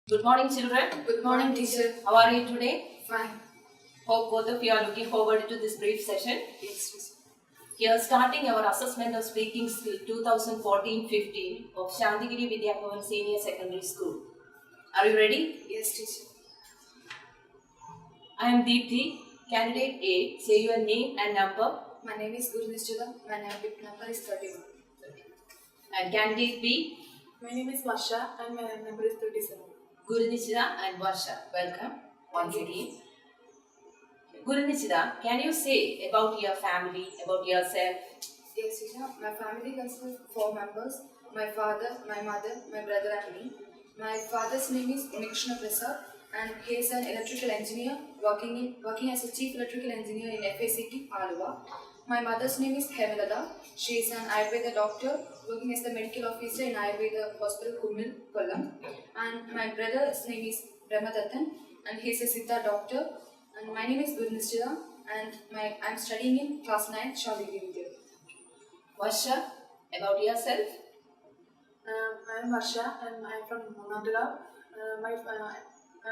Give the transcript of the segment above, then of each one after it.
Good morning, children. Good morning, teacher. How are you today? Fine. Hope both of you are looking forward to this brief session. Yes, teacher. Here, starting our assessment of speaking skill 2014-15 of Santhigiri Vidyabhavan Senior Secondary School. Are you ready? Yes, teacher. I am Deepthi. Candidate A, say your name and number. My name is Guru Nishchita. My number is 31. And candidate B, My name is Varsha and my number is 37. Guru Nishchita and Varsha. Welcome once again. Guru Nishchita, can you say about your family, about yourself? Yes, teacher. My family consists of 4 members. My father, my mother, my brother and me. My father's name is Mikshna Prasad and he is an electrical engineer working as a chief electrical engineer in FACT, Aluva. My mother's name is Hemalada. She is an Ayurveda doctor working as the medical officer in Ayurveda Hospital, Kummil, Kollam. And my brother's name is Brahmadattan and he is a Siddha doctor. And my name is Guru Nishchita and I am studying in class 9, Santhigiri Vidyabhavan. Varsha, about yourself? I am Varsha and I am from Nandula.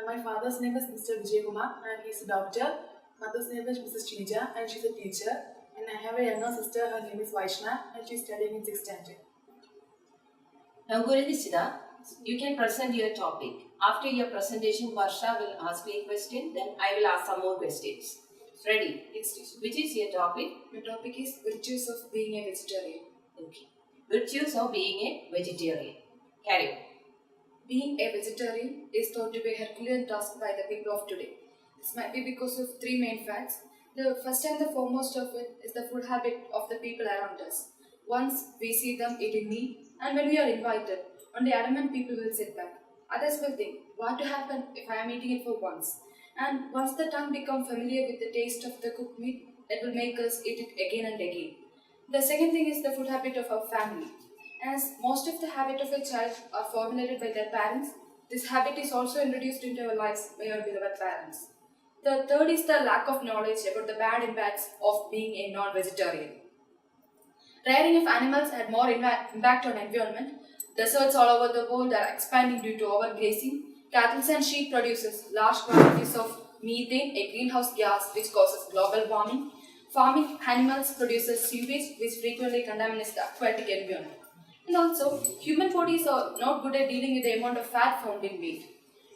My father's name is Mr. Vidyabhavan and he is a doctor. Mother's name is Mrs. Shrija and she is a teacher. And I have a younger sister, her name is Vaishna and she is studying in 6th standard. Now, Guru Nishchita, you can present your topic. After your presentation, Varsha will ask me a question, then I will ask some more questions. Ready? Yes, teacher. Which is your topic? My topic is virtues of being a vegetarian. Okay. Virtues of being a vegetarian. Carry on. Being a vegetarian is thought to be a Herculean task by the people of today. This might be because of 3 main facts. The first and the foremost of it is the food habit of the people around us. Once we see them eating meat, and when we are invited, only adamant people will sit back. Others will think, what will happen if I am eating it for once? And once the tongue becomes familiar with the taste of the cooked meat, that will make us eat it again and again. The second thing is the food habit of our family. As most of the habit of a child are formulated by their parents, this habit is also introduced into our lives by our beloved parents. The third is the lack of knowledge about the bad impacts of being a non-vegetarian. Rearing of animals had more impact on environment. Deserts all over the world are expanding due to overgrazing. Cattle and sheep produces large quantities of methane, a greenhouse gas which causes global warming. Farming animals produces sewage which frequently contaminates the aquatic environment. And also, human bodies are not good at dealing with the amount of fat found in meat.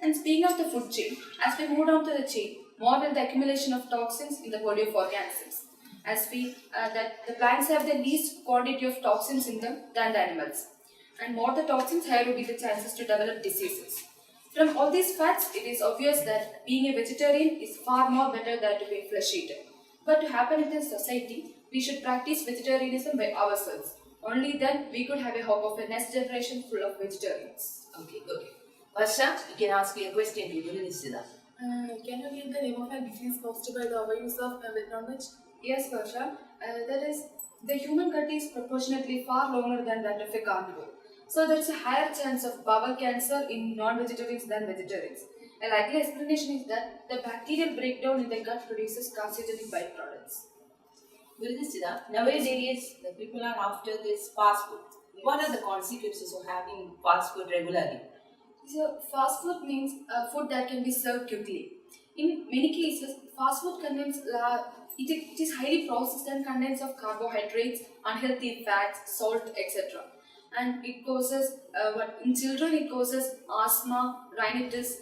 And speaking of the food chain, as we move down to the chain, more will the accumulation of toxins in the body of organisms. As that the plants have the least quantity of toxins in them than the animals. And more the toxins, higher will be the chances to develop diseases. From all these facts, it is obvious that being a vegetarian is far more better than to be a flesh eater. But to happen in this society, we should practice vegetarianism by ourselves. Only then we could have a hope of a next generation full of vegetarians. Okay, good. Varsha, you can ask me a question to Guru Nishchita. Can you give the name of a disease caused by the overuse of non-veg? Yes, Varsha. That is, the human gut is proportionately far longer than that of a carnivore. So there is a higher chance of bowel cancer in non-vegetarians than vegetarians. A likely explanation is that the bacterial breakdown in the gut produces carcinogenic byproducts. Guru Nishchita, nowadays the people are after this fast food. What are the consequences of having fast food regularly? So, fast food means food that can be served quickly. In many cases, fast food contains it is highly processed and contains of carbohydrates, unhealthy fats, salt, etc. And it causes in children it causes asthma, rhinitis,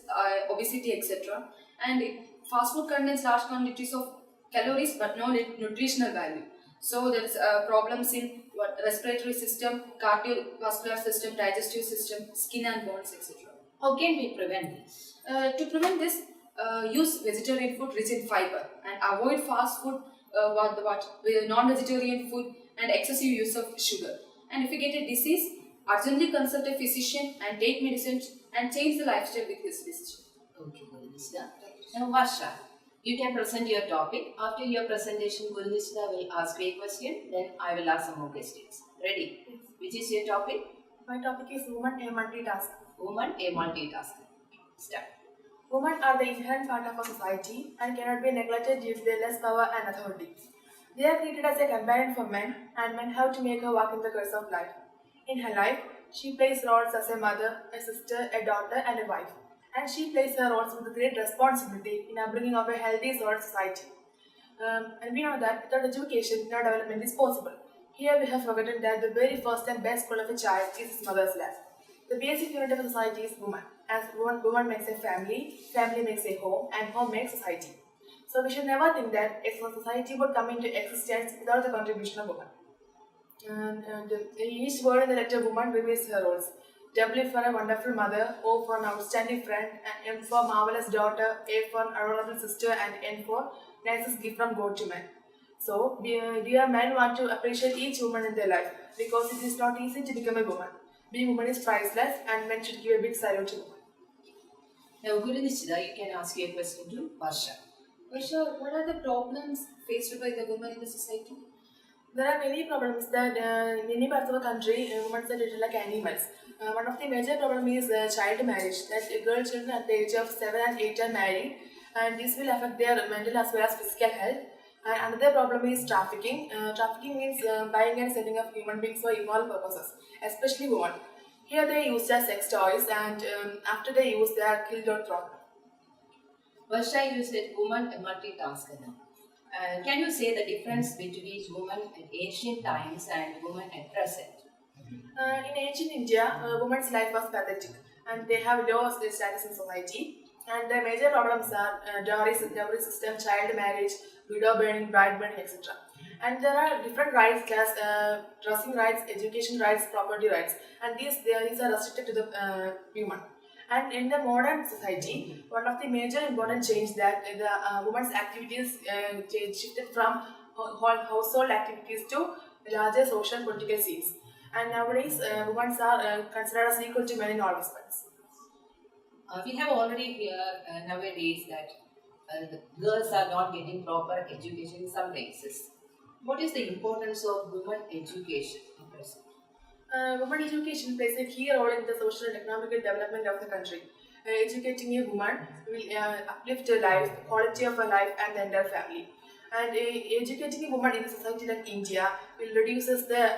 obesity, etc. And fast food contains large quantities of calories but no nutritional value. So there is problems in respiratory system, cardiovascular system, digestive system, skin and bones, etc. How can we prevent this? To prevent this, use vegetarian food rich in fiber and avoid fast food, non-vegetarian food and excessive use of sugar. And if you get a disease, urgently consult a physician and take medicines and change the lifestyle with his physician. Okay, Guru Nishchita. Now, Varsha, you can present your topic. After your presentation, Guru Nishchita will ask me a question, then I will ask some more questions. Ready? Yes. Which is your topic? My topic is woman a multitask. Woman, a multitasker. Start. Women are the inherent part of our society and cannot be neglected due to their less power and authority. They are treated as a companion for men and men have to make her walk in the course of life. In her life, she plays roles as a mother, a sister, a daughter and a wife. and she plays her roles with great responsibility in upbringing of a healthy social society. And we know that without education, no development is possible. Here we have forgotten that the very first and best goal of a child is his mother's love. The basic unit of a society is woman. As woman makes a family, family makes a home, and home makes society. So we should never think that a society would come into existence without the contribution of woman. And each word in the letter woman reveals her roles. W for a wonderful mother, O for an outstanding friend, and M for marvelous daughter, A for an adorable sister, and N for nicest gift from God to man. So, dear men want to appreciate each woman in their life because it is not easy to become a woman. Being woman is priceless, and men should give a big salute to women. Now, Guru Nishida, you can ask your question to Varsha. Varsha, what are the problems faced by the women in the society? There are many problems that in many parts of the country, women are treated like animals. One of the major problems is child marriage, that girl children at the age of 7 and 8 are married, and this will affect their mental as well as physical health. And another problem is trafficking. Trafficking means buying and selling of human beings for immoral purposes, especially women. Here they are used as sex toys, and after they use, they are killed or thrown. Varsha, you said woman a multitasker now. Can you say the difference between women at ancient times and women at present? In ancient India, women's life was pathetic, and they have low status in society. And the major problems are dowry system, child marriage, widow burning, bride burning, etc. And there are different rights, class, dressing rights, education rights, property rights, and these are restricted to the women. And in the modern society, one of the major important change that the women's activities shifted from household activities to larger social political scenes. And nowadays, women are considered as equal to men in all respects. We have already heard nowadays that the girls are not getting proper education in some places. What is the importance of women education at present? Women education plays a key role in the social and economical development of the country. Educating a woman will uplift her life, quality of her life, and the entire family. And educating a woman in a society like India will reduces the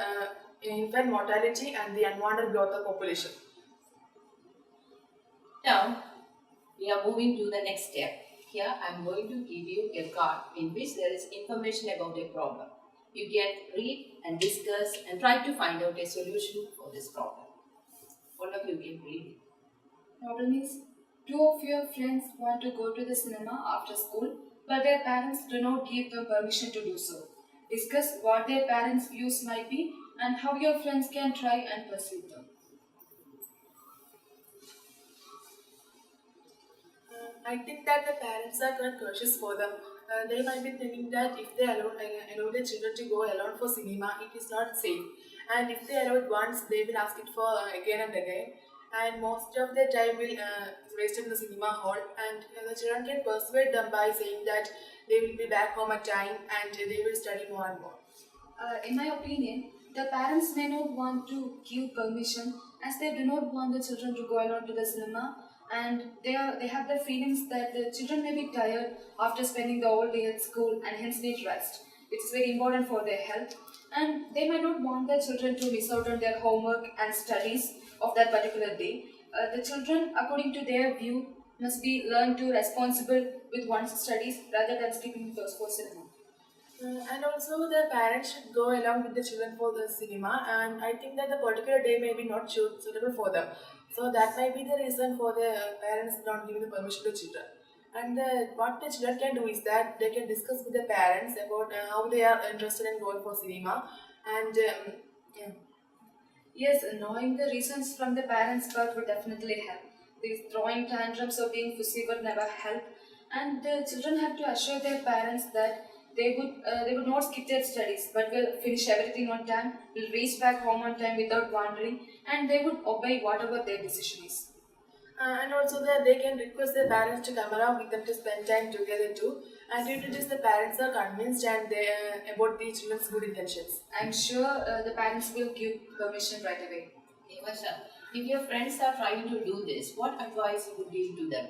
infant mortality and the unwanted growth of population. Now, we are moving to the next step. Here, I am going to give you a card in which there is information about a problem. You can read and discuss and try to find out a solution for this problem. One of you can read it. Problem is, two of your friends want to go to the cinema after school, but their parents do not give them permission to do so. Discuss what their parents' views might be and how your friends can try and persuade them. I think that the parents are quite cautious for them. They might be thinking that if they allow their children to go alone for cinema, it is not safe. And if they allow it once, they will ask it for again and again. And most of the time will waste in the cinema hall. And the children can persuade them by saying that they will be back home at time and they will study more and more. In my opinion, the parents may not want to give permission as they do not want the children to go alone to the cinema, and they have the feelings that the children may be tired after spending the whole day at school and hence need rest. It's very important for their health, and they might not want their children to miss out on their homework and studies of that particular day. The children, according to their view, must be learned to responsible with one's studies rather than skipping those for cinema. And also the parents should go along with the children for the cinema, and I think that the particular day may be not suitable for them. So that might be the reason for the parents not giving the permission to children. And what the children can do is that they can discuss with the parents about how they are interested in going for cinema. And yeah. Yes, knowing the reasons from the parents' part would definitely help. These throwing tantrums or being fussy would never help, and the children have to assure their parents that they would not skip their studies, but will finish everything on time, will reach back home on time without wandering, and they would obey whatever their decision is. And also that they can request their parents to come around with them to spend time together too. And due to this, the parents are convinced and they about the children's good intentions. I'm sure the parents will give permission right away. Okay, Varsha, if your friends are trying to do this, what advice you would give to them?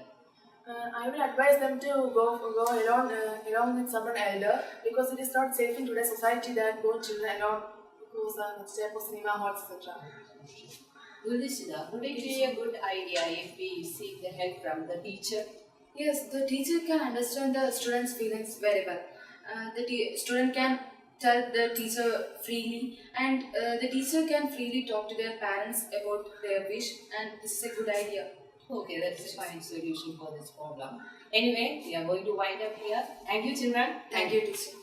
I will advise them to go along with someone elder, because it is not safe in today's society that go children alone, because stay for cinema halls, etc. Gurdishida, would it be a good idea if we seek the help from the teacher? Yes, the teacher can understand the student's feelings very well. The student can tell the teacher freely, and the teacher can freely talk to their parents about their wish, and this is a good idea. Okay, that's a fine solution for this problem. Anyway, we are going to wind up here. Thank you, children. Thank you, teacher.